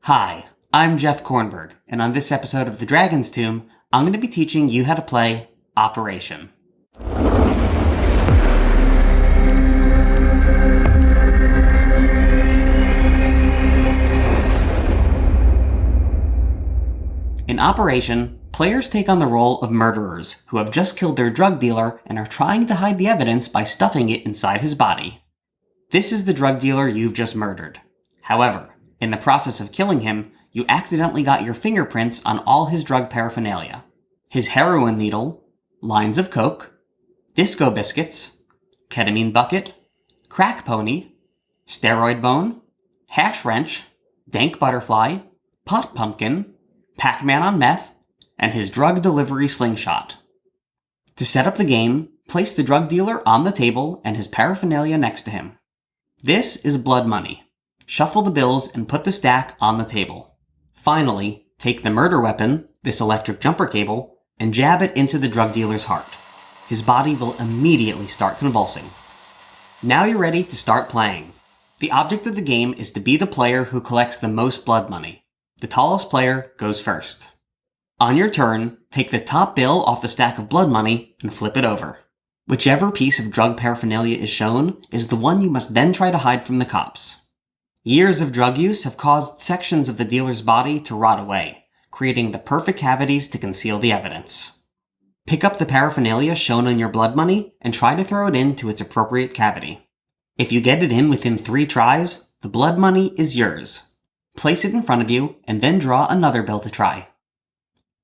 Hi, I'm Jeff Kornberg, and on this episode of The Dragon's Tomb, I'm going to be teaching you how to play Operation. In Operation, players take on the role of murderers who have just killed their drug dealer and are trying to hide the evidence by stuffing it inside his body. This is the drug dealer you've just murdered. However, in the process of killing him, you accidentally got your fingerprints on all his drug paraphernalia. His heroin needle, lines of coke, disco biscuits, ketamine bucket, crack pony, steroid bone, hash wrench, dank butterfly, pot pumpkin, Pac-Man on meth, and his drug delivery slingshot. To set up the game, place the drug dealer on the table and his paraphernalia next to him. This is blood money. Shuffle the bills and put the stack on the table. Finally, take the murder weapon, this electric jumper cable, and jab it into the drug dealer's heart. His body will immediately start convulsing. Now you're ready to start playing. The object of the game is to be the player who collects the most blood money. The tallest player goes first. On your turn, take the top bill off the stack of blood money and flip it over. Whichever piece of drug paraphernalia is shown is the one you must then try to hide from the cops. Years of drug use have caused sections of the dealer's body to rot away, creating the perfect cavities to conceal the evidence. Pick up the paraphernalia shown on your blood money and try to throw it into its appropriate cavity. If you get it in within 3 tries, the blood money is yours. Place it in front of you, and then draw another bill to try.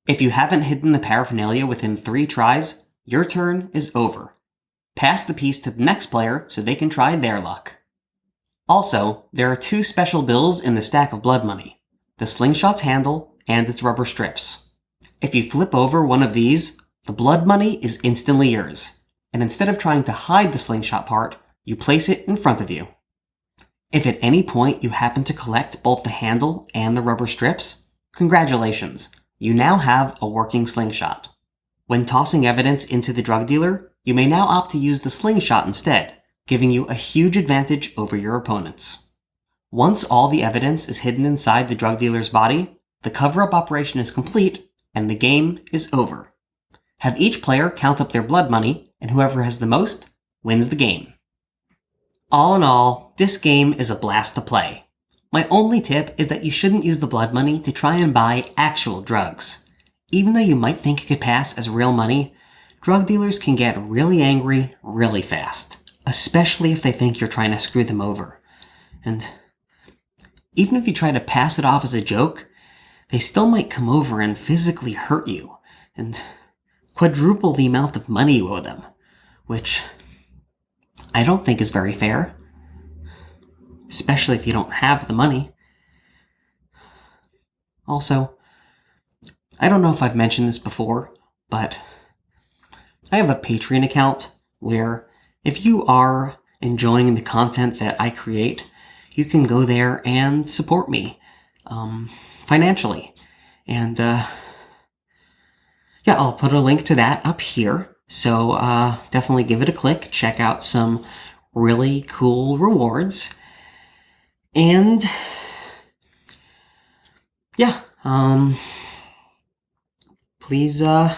If you haven't hidden the paraphernalia within 3 tries, your turn is over. Pass the piece to the next player so they can try their luck. Also, there are 2 special bills in the stack of blood money, the slingshot's handle and its rubber strips. If you flip over one of these, the blood money is instantly yours, and instead of trying to hide the slingshot part, you place it in front of you. If at any point you happen to collect both the handle and the rubber strips, congratulations, you now have a working slingshot. When tossing evidence into the drug dealer, you may now opt to use the slingshot instead, giving you a huge advantage over your opponents. Once all the evidence is hidden inside the drug dealer's body, the cover-up operation is complete and the game is over. Have each player count up their blood money, and whoever has the most wins the game. All in all, this game is a blast to play. My only tip is that you shouldn't use the blood money to try and buy actual drugs. Even though you might think it could pass as real money, drug dealers can get really angry really fast, especially if they think you're trying to screw them over. And even if you try to pass it off as a joke, they still might come over and physically hurt you and quadruple the amount of money you owe them, which I don't think is very fair, especially if you don't have the money. Also, I don't know if I've mentioned this before, but I have a Patreon account where if you are enjoying the content that I create, you can go there and support me financially. And yeah, I'll put a link to that up here. So definitely give it a click, check out some really cool rewards, and yeah, please help.